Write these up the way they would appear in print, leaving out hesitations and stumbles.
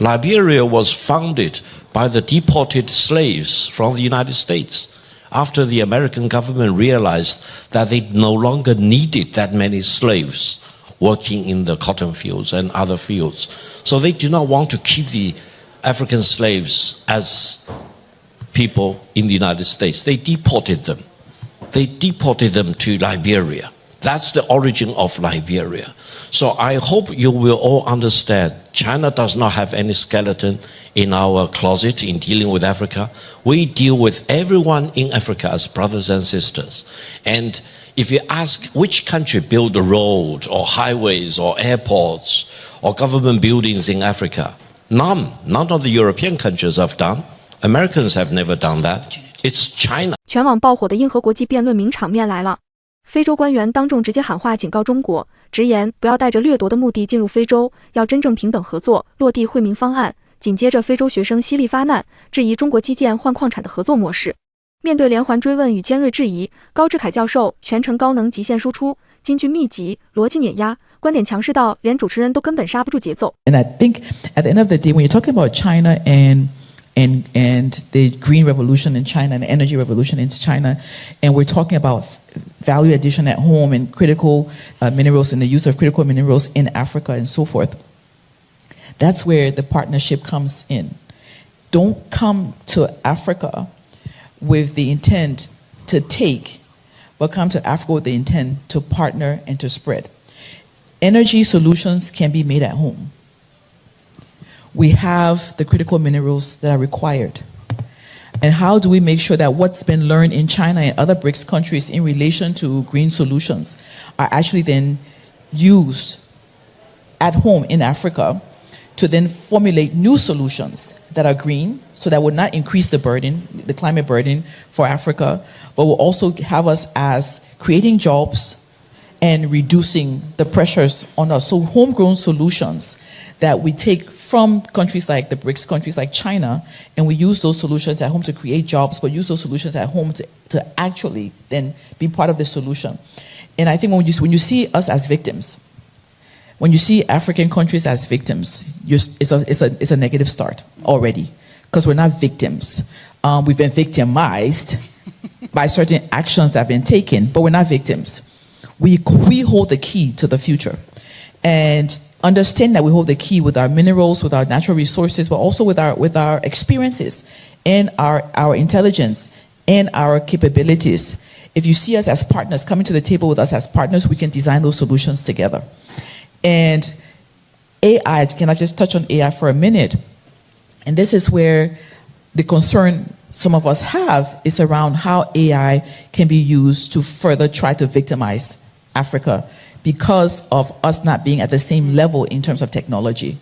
Liberia was founded by the deported slaves from the United States after the American government realized that they no longer needed that many slaves working in the cotton fields and other fields. So they do not want to keep the African slaves as people in the United States. They deported them. They deported them to Liberia. That's the origin of Liberia. So I hope you will all understand China does not have any skeleton in our closet in dealing with Africa. We deal with everyone in Africa as brothers and sisters. And if you ask which country built the roads or highways or airports or government buildings in Africa, none of the European countries have done. Americans have never done that. It's China. 全网爆火的印核国际辩论名场面来了。非洲官员当众直接喊话警告中国，直言不要带着掠夺的目的进入非洲，要真正平等合作，落地惠民方案。紧接着，非洲学生犀利发难，质疑中国基建换矿产的合作模式。面对连环追问与尖锐质疑，高志凯教授全程高能极限输出，金句密集，逻辑碾压，观点强势到连主持人都根本刹不住节奏。And I think at the end of the day, when you're talking about China and the green revolution in China and the energy revolution in China, and we're talking about value addition at home and critical minerals and the use of critical minerals in Africa and so forth, that's where the partnership comes in. Don't come to Africa with the intent to take, but come to Africa with the intent to partner and to spread. Energy solutions can be made at home. We have the critical minerals that are required. And how do we make sure that what's been learned in China and other BRICS countries in relation to green solutions are actually then used at home in Africa to then formulate new solutions that are green, so that would not increase the burden, the climate burden for Africa, but will also have us as creating jobs and reducing the pressures on us. So homegrown solutions that we take from countries like the BRICS countries like China, and we use those solutions at home to create jobs, but use those solutions at home to actually then be part of the solution. And I think when you see us as victims, when you see African countries as victims, it's a negative start already, because we're not victims. We've been victimized by certain actions that have been taken, but we're not victims. We hold the key to the future. And understand that we hold the key with our minerals, with our natural resources, but also with our experiences and our intelligence and our capabilities. If you see us as partners, coming to the table with us as partners, we can design those solutions together. And AI, can I just touch on AI for a minute? And this is where the concern some of us have is around how AI can be used to further try to victimize Africa, because of us not being at the same level in terms of technology.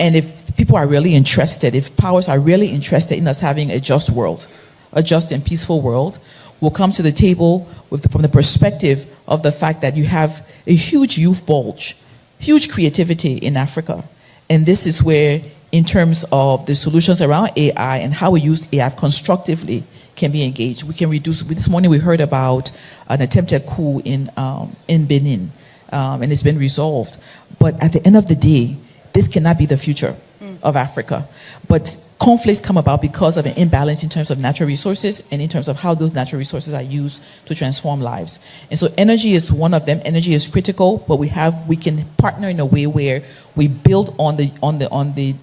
And if people are really interested, if powers are really interested in us having a just world, a just and peaceful world, we'll come to the table from the perspective of the fact that you have a huge youth bulge, huge creativity in Africa. And this is where, in terms of the solutions around AI and how we use AI constructively, can be engaged. We can reduce. This morning we heard about an attempted coup in Benin, and it's been resolved. But at the end of the day, this cannot be the future of Africa. But conflicts come about because of an imbalance in terms of natural resources and in terms of how those natural resources are used to transform lives. And so energy is one of them. Energy is critical, but we can partner in a way where we build on the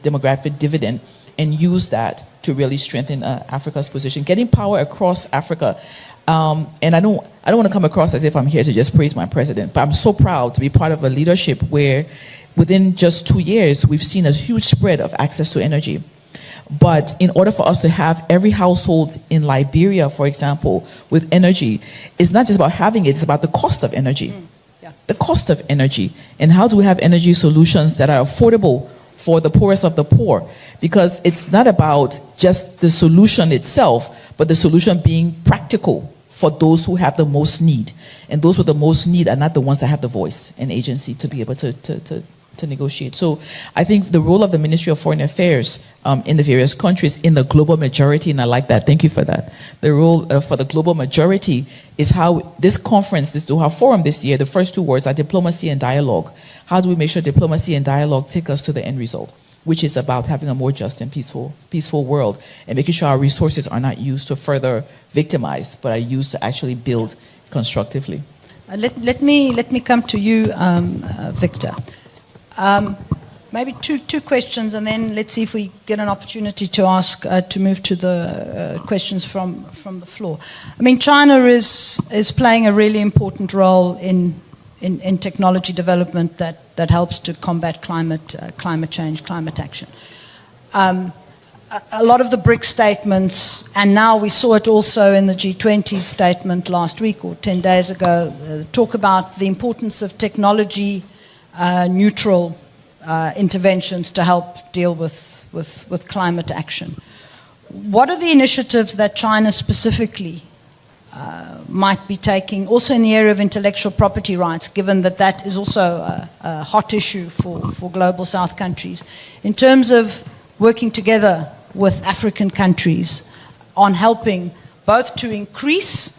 demographic dividend and use that to really strengthen Africa's position, getting power across Africa. And I don't want to come across as if I'm here to just praise my president, but I'm so proud to be part of a leadership where within just 2 years, we've seen a huge spread of access to energy. But in order for us to have every household in Liberia, for example, with energy, it's not just about having it, it's about the cost of energy. The cost of energy. And how do we have energy solutions that are affordable for the poorest of the poor? Because it's not about just the solution itself, but the solution being practical for those who have the most need. And those with the most need are not the ones that have the voice and agency to be able to negotiate. So I think the role of the Ministry of Foreign Affairs in the various countries in the global majority, and I like that, thank you for that. The role for the global majority is how this conference, this Doha Forum this year, the first 2 words are diplomacy and dialogue. How do we make sure diplomacy and dialogue take us to the end result? which is about having a more just and peaceful world, and making sure our resources are not used to further victimize, but are used to actually build constructively. Let me come to you, Victor. Maybe two questions, and then let's see if we get an opportunity to ask to move to the questions from the floor. I mean, China is playing a really important role in technology development that helps to combat climate change, climate action. A lot of the BRICS statements, and now we saw it also in the G20 statement last week or 10 days ago, talk about the importance of technology neutral interventions to help deal with climate action. What are the initiatives that China specifically might be taking, also in the area of intellectual property rights, given that is also a hot issue for global South countries, in terms of working together with African countries on helping both to increase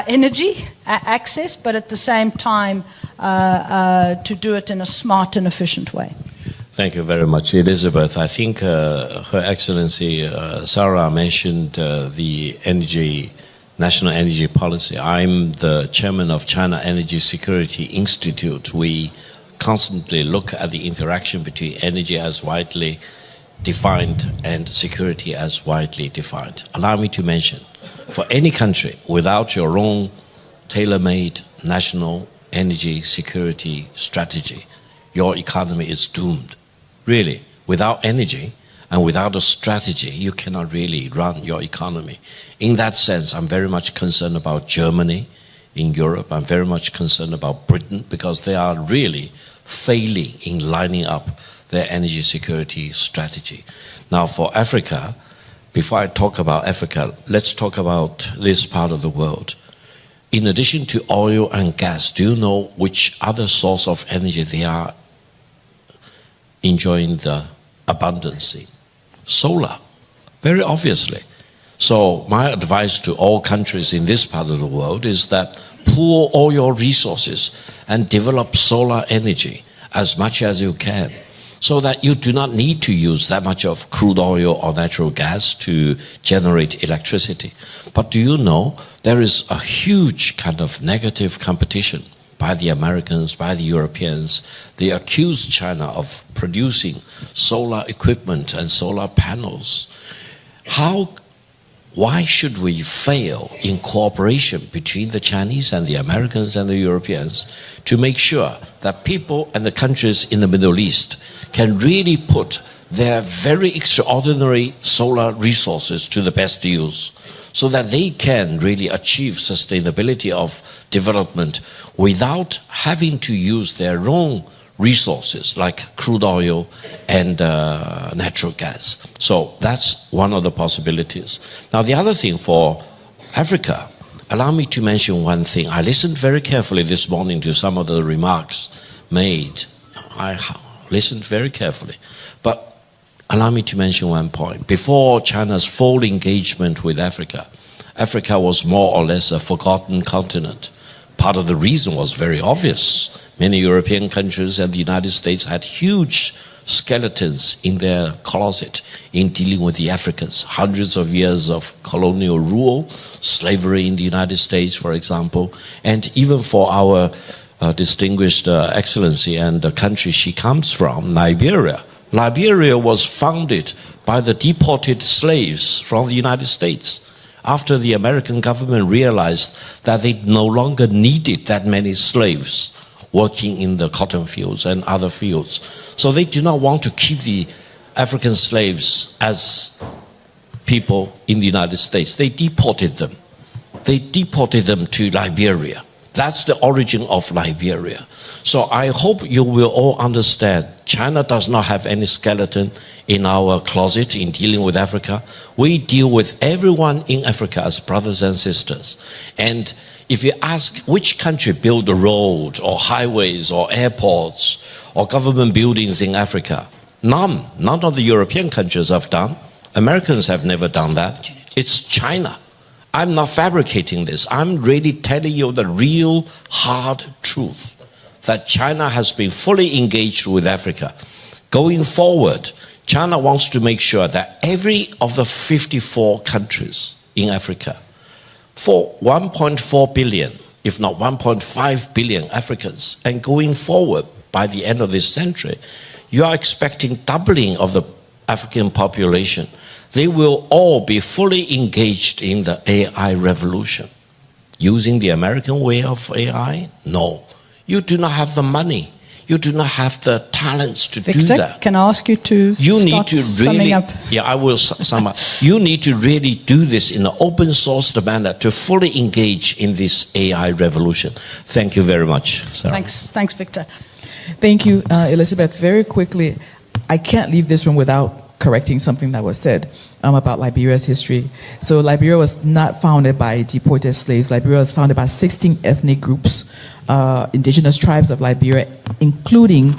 energy access, but at the same time to do it in a smart and efficient way? Thank you very much, Elizabeth. I think Her Excellency Sarah mentioned the national energy policy. I'm the chairman of China Energy Security Institute. We constantly look at the interaction between energy as widely defined and security as widely defined. Allow me to mention, for any country, without your own tailor-made national energy security strategy, your economy is doomed. Really, without energy and without a strategy, you cannot really run your economy. In that sense, I'm very much concerned about Germany in Europe. I'm very much concerned about Britain, because they are really failing in lining up their energy security strategy. Now, for Africa, before I talk about Africa, let's talk about this part of the world. In addition to oil and gas, do you know which other source of energy they are enjoying the abundance in? Solar, very obviously. So my advice to all countries in this part of the world is that pool all your resources and develop solar energy as much as you can, so that you do not need to use that much of crude oil or natural gas to generate electricity. But do you know there is a huge kind of negative competition by the Americans, by the Europeans? They accuse China of producing solar equipment and solar panels. Why should we fail in cooperation between the Chinese and the Americans and the Europeans to make sure that people and the countries in the Middle East can really put their very extraordinary solar resources to the best use, so that they can really achieve sustainability of development without having to use their own resources like crude oil and natural gas? So that's one of the possibilities. Now, the other thing for Africa, allow me to mention one thing. I listened very carefully this morning to some of the remarks made. I listened very carefully. But allow me to mention one point. Before China's full engagement with Africa, Africa was more or less a forgotten continent. Part of the reason was very obvious. Many European countries and the United States had huge skeletons in their closet in dealing with the Africans. Hundreds of years of colonial rule, slavery in the United States, for example, and even for our distinguished excellency and the country she comes from, Liberia. Liberia was founded by the deported slaves from the United States, after the American government realized that they no longer needed that many slaves working in the cotton fields and other fields. So they do not want to keep the African slaves as people in the United States. They deported them. They deported them to Liberia. That's the origin of Liberia. So I hope you will all understand, China does not have any skeleton in our closet in dealing with Africa. We deal with everyone in Africa as brothers and sisters. And if you ask which country built a road or highways or airports or government buildings in Africa, none of the European countries have done. Americans have never done that. It's China. I'm not fabricating this. I'm really telling you the real hard truth, that China has been fully engaged with Africa. Going forward, China wants to make sure that every of the 54 countries in Africa, for 1.4 billion, if not 1.5 billion Africans, and going forward by the end of this century, you are expecting doubling of the African population. They will all be fully engaged in the AI revolution. Using the American way of AI? No. You do not have the money. You do not have the talents to Victor, do that. can I ask you to start summing up? Yeah, I will sum up. You need to really do this in an open source manner to fully engage in this AI revolution. Thank you very much, Sarah. Thanks, Victor. Thank you, Elizabeth. Very quickly, I can't leave this room without correcting something that was said about Liberia's history. So Liberia was not founded by deported slaves. Liberia was founded by 16 ethnic groups, indigenous tribes of Liberia, including,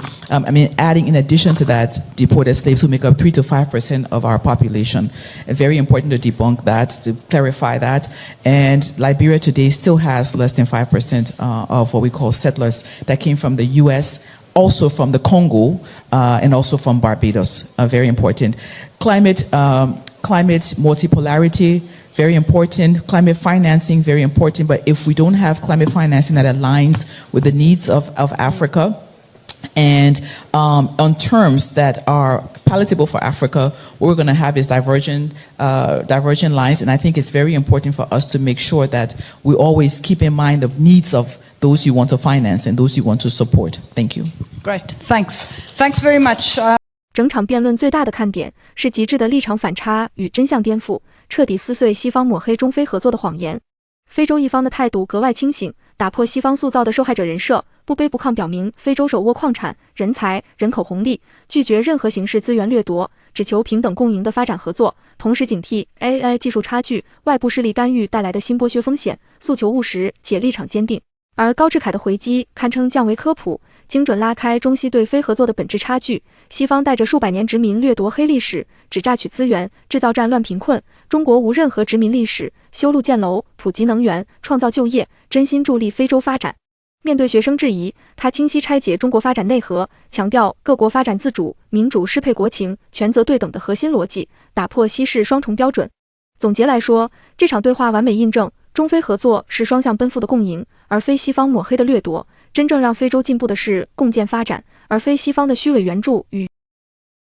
adding in addition to that, deported slaves who make up 3 to 5% of our population. Very important to debunk that, to clarify that. And Liberia today still has less than 5% of what we call settlers that came from the US, also from the Congo, and also from Barbados. Very important. Climate multipolarity, very important. Climate financing, very important. But if we don't have climate financing that aligns with the needs of Africa, and on terms that are palatable for Africa, what we're going to have is divergent lines. And I think it's very important for us to make sure that we always keep in mind the needs of those you want to finance and those you want to support. Thank you. Great, thanks. Thanks very much. 整场辩论最大的看点是极致的立场反差与真相颠覆，彻底撕碎西方抹黑中非合作的谎言。非洲一方的态度格外清醒，打破西方塑造的受害者人设，不卑不亢表明非洲手握矿产、人才、人口红利，拒绝任何形式资源掠夺，只求平等共赢的发展合作，同时警惕 AI 技术差距、外部势力干预带来的新剥削风险，诉求务实且立场坚定。而高志凯的回击堪称降维科普，精准拉开中西对非合作的本质差距。西方带着数百年殖民掠夺黑历史，只榨取资源，制造战乱贫困；中国无任何殖民历史，修路建楼，普及能源，创造就业，真心助力非洲发展。面对学生质疑，他清晰拆解中国发展内核，强调各国发展自主、民主适配国情、权责对等的核心逻辑，打破西式双重标准。总结来说，这场对话完美印证中非合作是双向奔赴的共赢，而非西方抹黑的掠夺。真正让非洲进步的是共建发展，而非西方的虚伪援助与